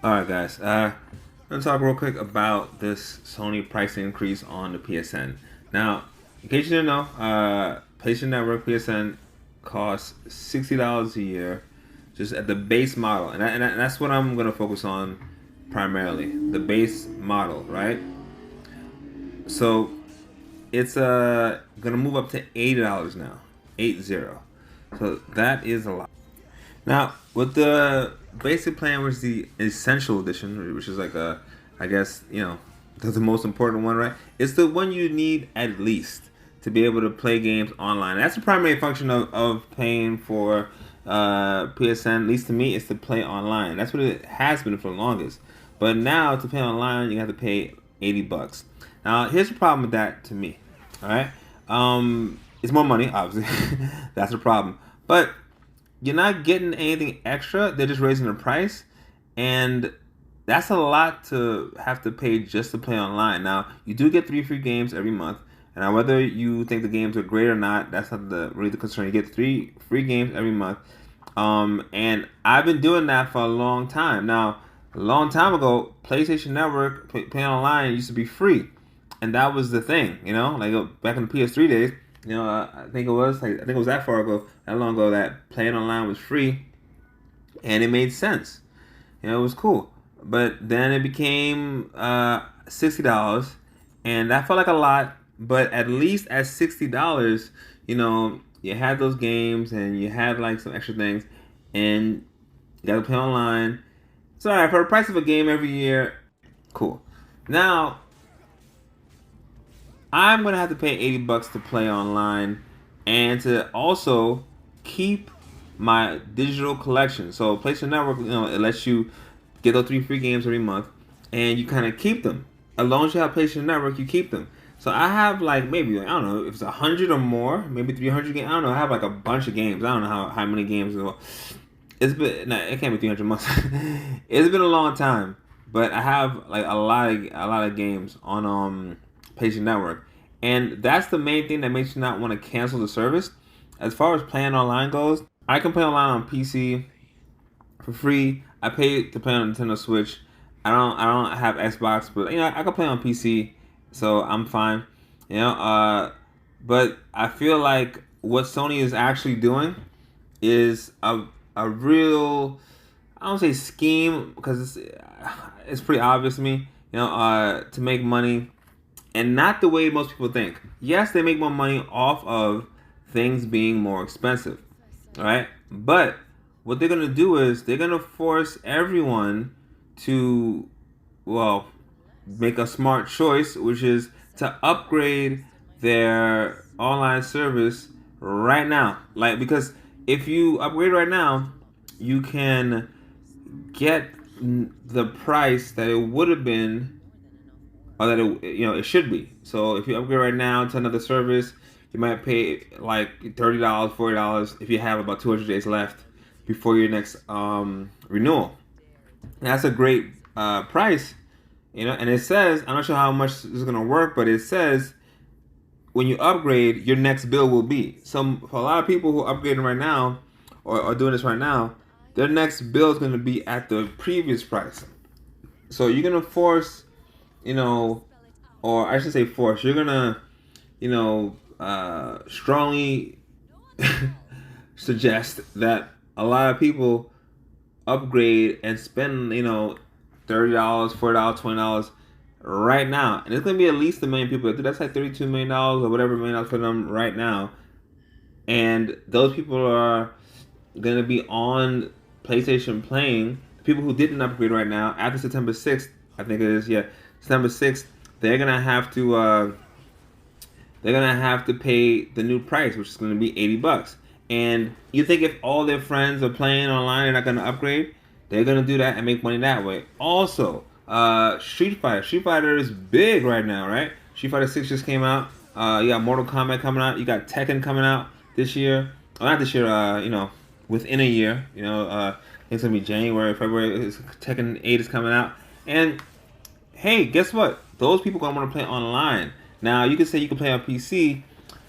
Alright guys, I'm going to talk real quick about this Sony price increase on the PSN. Now, in case you didn't know, PlayStation Network PSN costs $60 a year just at the base model. And that's what I'm going to focus on primarily, the base model, right? So, it's going to move up to $80 now, 80. So that is a lot. Now, with the basic plan, which is the essential edition, which is like I guess, that's the most important one, right? It's the one you need at least to be able to play games online. That's the primary function of paying for PSN, at least to me, is to play online. That's what it has been for the longest. But now, to play online, you have to pay $80. Now, here's the problem with that to me, all right? It's more money, obviously. That's the problem. But you're not getting anything extra. They're just raising the price, and that's a lot to have to pay just to play online. Now, you do get 3 free games every month, and now whether you think the games are great or not, that's not really the concern. You get 3 free games every month, and I've been doing that for a long time. Now, a long time ago, PlayStation Network playing online used to be free, and that was the thing, like back in the PS3 days. I think it was that far ago, that long ago, that playing online was free, and it made sense. It was cool. But then it became $60, and that felt like a lot. But at least at $60, you had those games, and you had like some extra things, and you got to play online. So alright, for the price of a game every year, cool. Now, I'm gonna have to pay $80 to play online, and to also keep my digital collection. So PlayStation Network, it lets you get those 3 free games every month, and you kind of keep them. As long as you have PlayStation Network, you keep them. So I have like maybe, I don't know if it's 100 or more, maybe 300 games. I don't know. I have like a bunch of games. I don't know how many games. It's been, no, it can't be 300 months. It's been a long time, but I have like a lot of games on PlayStation Network, and that's the main thing that makes you not want to cancel the service. As far as playing online goes, I can play online on PC for free. I pay to play on Nintendo Switch. I don't have Xbox, but I can play on PC, so I'm fine. But I feel like what Sony is actually doing is a real, I don't say scheme, because it's pretty obvious to me, to make money, and not the way most people think. Yes, they make more money off of things being more expensive, all right? But what they're gonna do is they're gonna force everyone to, well, make a smart choice, which is to upgrade their online service right now. Like, because if you upgrade right now, you can get the price that it would have been, or that it should be. So if you upgrade right now to another service, you might pay like $30, $40 if you have about 200 days left before your next renewal. And that's a great price, and it says, I'm not sure how much this is going to work, but it says when you upgrade, your next bill will be. So for a lot of people who are upgrading right now, or are doing this right now, their next bill is going to be at the previous price. So you're going to force, or I should say force, you're going to, strongly suggest that a lot of people upgrade and spend, $30, $40, $20 right now. And it's going to be at least 1 million people. That's like $32 million or whatever $1 million for them right now. And those people are going to be on PlayStation playing. The people who didn't upgrade right now, after September 6th, I think it is, September 6th, they're going to have to pay the new price, which is going to be $80. And you think if all their friends are playing online, they're not going to upgrade? They're going to do that and make money that way. Also, Street Fighter. Street Fighter is big right now, right? Street Fighter 6 just came out. You got Mortal Kombat coming out. You got Tekken coming out this year. Well, not this year, within a year. It's going to be January, February. Tekken 8 is coming out. And, hey, guess what? Those people are going to want to play online. Now, you can say you can play on PC,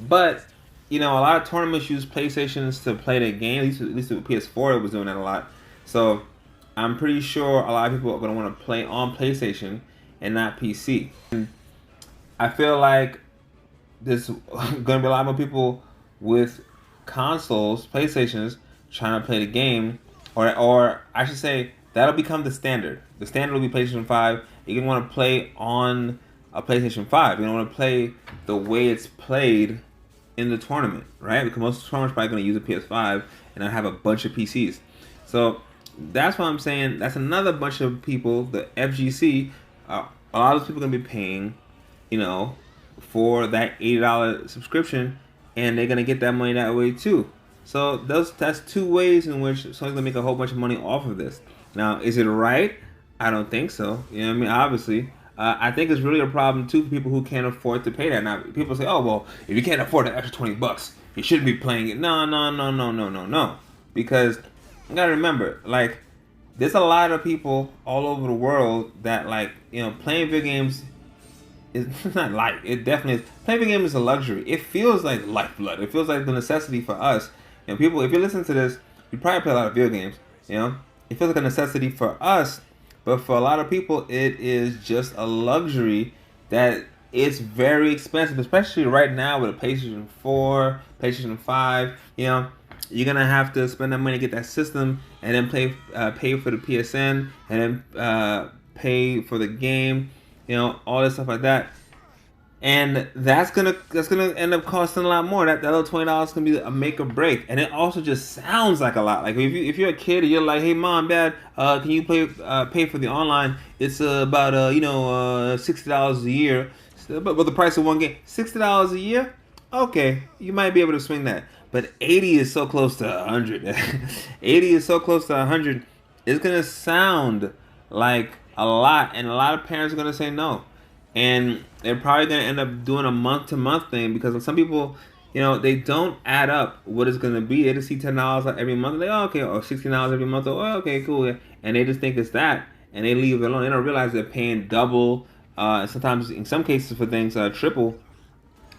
but a lot of tournaments use PlayStations to play their game. At least with PS4, it was doing that a lot. So I'm pretty sure a lot of people are going to want to play on PlayStation and not PC. And I feel like there's going to be a lot more people with consoles, PlayStations, trying to play the game, or I should say that'll become the standard. The standard will be PlayStation 5. You're going to want to play on a PlayStation 5. You're going to want to play the way it's played in the tournament, right? Because most tournaments are probably going to use a PS5 and I have a bunch of PCs. So that's why I'm saying that's another bunch of people, the FGC, a lot of those people are going to be paying, you know, for that $80 subscription, and they're going to get that money that way too. So that's two ways in which someone's going to make a whole bunch of money off of this. Now, is it right? I don't think so. You know what I mean? Obviously. I think it's really a problem too for people who can't afford to pay that. Now, people say, "Oh, well, if you can't afford an extra $20, you shouldn't be playing it." No. Because you gotta remember, like, there's a lot of people all over the world that, like, you know, playing video games is not light. It definitely is. Playing video games is a luxury. It feels like lifeblood. It feels like the necessity for us. You know, people, if you listen to this, you probably play a lot of video games. You know, it feels like a necessity for us. But for a lot of people, it is just a luxury that it's very expensive, especially right now with a PlayStation 4, PlayStation 5. You know, you're going to have to spend that money to get that system and then pay for the PSN and then pay for the game, you know, all this stuff like that. And that's gonna end up costing a lot more. That little $20 can be a make or break, and it also just sounds like a lot. Like if you're a kid and you're like, hey mom, dad, can you pay for the online? It's about $60 a year, but with the price of one game, $60 a year. Okay, you might be able to swing that, but 80 is so close to 100. 80 is so close to 100. It's gonna sound like a lot, and a lot of parents are gonna say no. And they're probably going to end up doing a month-to-month thing because some people, you know, they don't add up what it's going to be. They just see $10 every month. Like, oh, okay, or $16 every month. Oh, okay, cool. And they just think it's that, and they leave it alone. They don't realize they're paying double, sometimes in some cases for things, triple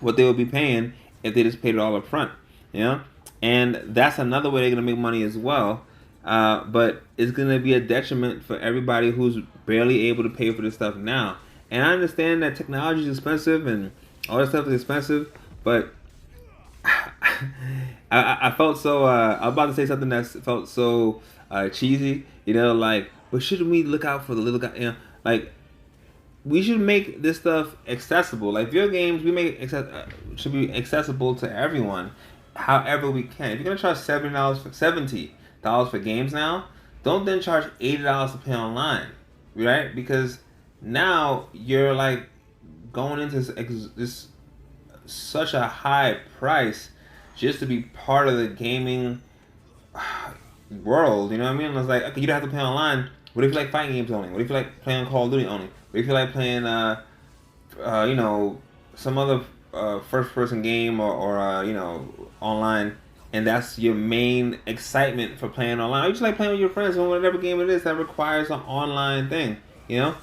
what they would be paying if they just paid it all up front. You know? And that's another way they're going to make money as well. But it's going to be a detriment for everybody who's barely able to pay for this stuff now. And I understand that technology is expensive and all this stuff is expensive, but I felt so. I was about to say something that felt so cheesy, you know, like, but shouldn't we look out for the little guy? You know, like, we should make this stuff accessible. Like video games, should be accessible to everyone, however we can. If you're gonna charge $70 for games now, don't then charge $80 to play online, right? Because now you're like going into this such a high price just to be part of the gaming world. You know what I mean? It's like, okay, you don't have to play online. What if you like fighting games only? What if you like playing Call of Duty only? What if you like playing you know, some other first person game or you know, online, and that's your main excitement for playing online? Or you just like playing with your friends on whatever game it is that requires an online thing, you know?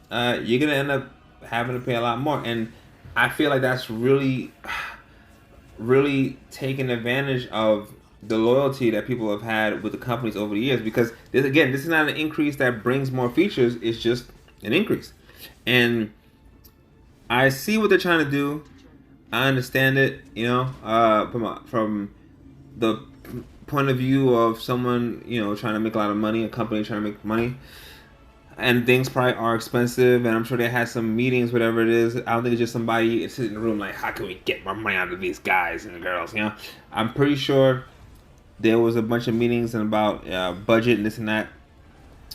You're gonna end up having to pay a lot more, and I feel like that's really taking advantage of the loyalty that people have had with the companies over the years. Because this is not an increase that brings more features; it's just an increase. And I see what they're trying to do. I understand it, you know, from the point of view of someone, you know, trying to make a lot of money, a company trying to make money. And things probably are expensive, and I'm sure they had some meetings, whatever it is. I don't think it's just somebody sitting in the room like, how can we get more money out of these guys and girls, you know? I'm pretty sure there was a bunch of meetings and about budget and this and that,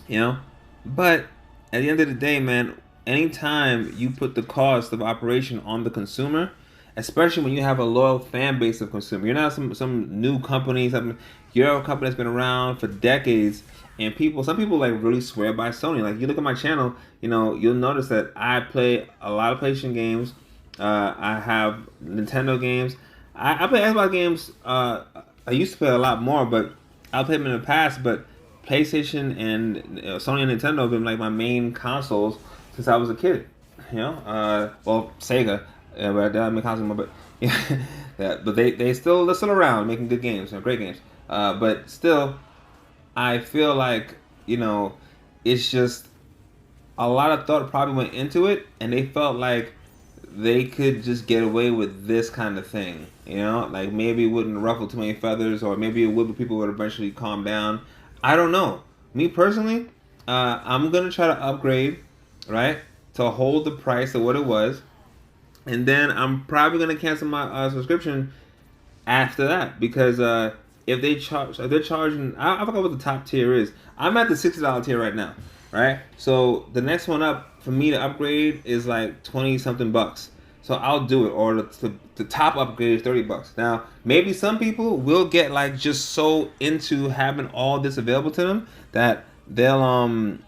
you know? But at the end of the day, man, anytime you put the cost of operation on the consumer, especially when you have a loyal fan base of consumer, you're not some new company, you're a company that's been around for decades. And some people like really swear by Sony. Like, you look at my channel, you know, you'll notice that I play a lot of PlayStation games. I have Nintendo games. I play Xbox games. I used to play a lot more, but I played them in the past. But PlayStation and Sony and Nintendo have been like my main consoles since I was a kid. You know, well, Sega, but they're not my console anymore. But yeah, but they're still around making good games, great games. But still, I feel like, you know, it's just a lot of thought probably went into it, and they felt like they could just get away with this kind of thing. You know, like maybe it wouldn't ruffle too many feathers, or maybe it would, but people would eventually calm down. I don't know. Me personally, I'm gonna try to upgrade, right, to hold the price of what it was, and then I'm probably gonna cancel my subscription after that, because if they're charging, I forgot what the top tier is. I'm at the $60 tier right now, right? So the next one up for me to upgrade is like 20 something bucks. So I'll do it. Or the top upgrade is $30. Now maybe some people will get like just so into having all this available to them that they'll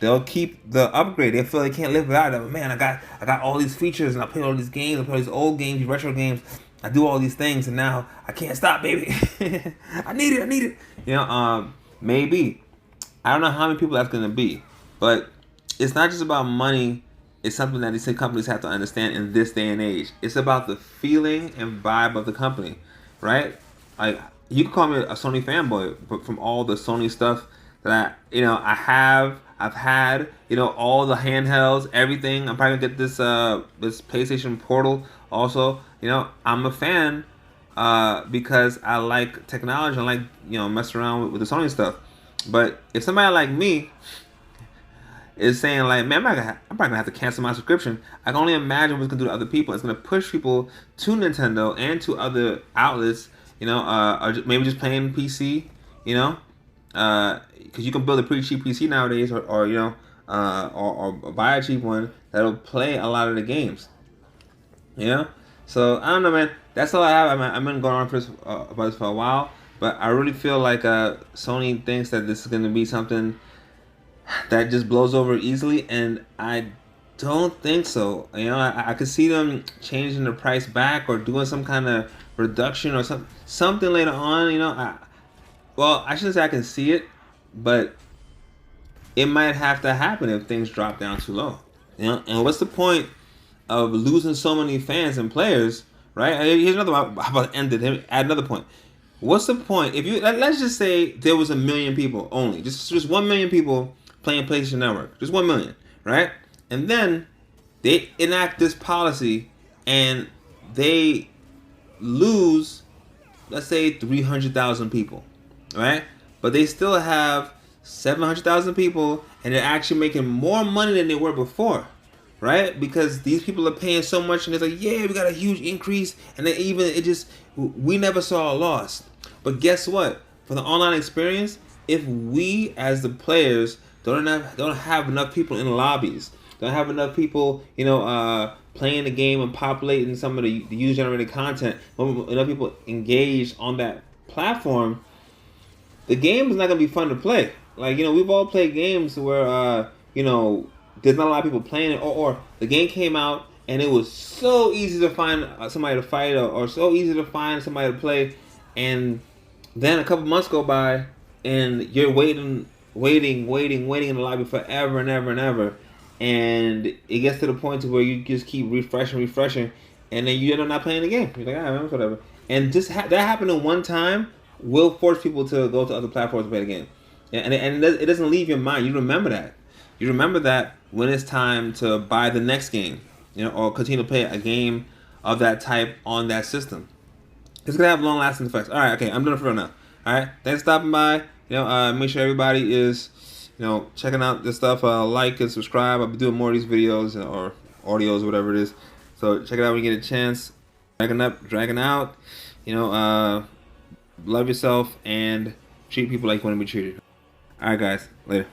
they'll keep the upgrade. They feel they can't live without it. Man, I got all these features, and I play all these games. I play these old games, these retro games. I do all these things, and now I can't stop, baby. I need it. Maybe. I don't know how many people that's gonna be, but it's not just about money. It's something that these companies have to understand in this day and age. It's about the feeling and vibe of the company, right? Like, you can call me a Sony fanboy, but from all the Sony stuff that I've had, all the handhelds, everything. I'm probably gonna get this PlayStation Portal also. I'm a fan because I like technology. I like mess around with the Sony stuff. But if somebody like me is saying like, man, I'm probably gonna have to cancel my subscription, I can only imagine what it's gonna do to other people. It's gonna push people to Nintendo and to other outlets, or maybe just playing PC, because you can build a pretty cheap PC nowadays, or buy a cheap one that'll play a lot of the games. So I don't know, man. That's all I have. I've been going on about this for a while, but I really feel like Sony thinks that this is going to be something that just blows over easily, and I don't think so. I could see them changing the price back or doing some kind of reduction or something later on. I shouldn't say I can see it, but it might have to happen if things drop down too low. And what's the point of losing so many fans and players, right? Here's another one. How about end it? Add another point. What's the point if let's just say there was 1 million people only, just 1 million people playing PlayStation Network, just 1 million, right? And then they enact this policy and they lose, let's say 300,000 people, right? But they still have 700,000 people, and they're actually making more money than they were before. Right? Because these people are paying so much, and it's like, yeah, we got a huge increase, and we never saw a loss. But guess what? For the online experience, if we as the players don't have enough people in the lobbies, don't have enough people, playing the game and populating some of the user-generated content, enough people engaged on that platform, the game is not gonna be fun to play. Like, we've all played games where there's not a lot of people playing it, or the game came out and it was so easy to find somebody to fight, or so easy to find somebody to play, and then a couple months go by and you're waiting in the lobby forever and ever and ever, and it gets to the point to where you just keep refreshing, and then you end up not playing the game. You're like, man, whatever. And just that happening one time will force people to go to other platforms to play the game, and it doesn't leave your mind. You remember that. You remember that when it's time to buy the next game, or continue to play a game of that type on that system. It's gonna have long-lasting effects. All right, okay, I'm done for real now. All right, thanks for stopping by. Make sure everybody is, checking out this stuff. Like and subscribe. I'll be doing more of these videos or audios, whatever it is. So check it out when you get a chance. Dragging out. Love yourself and treat people like you want to be treated. All right, guys. Later.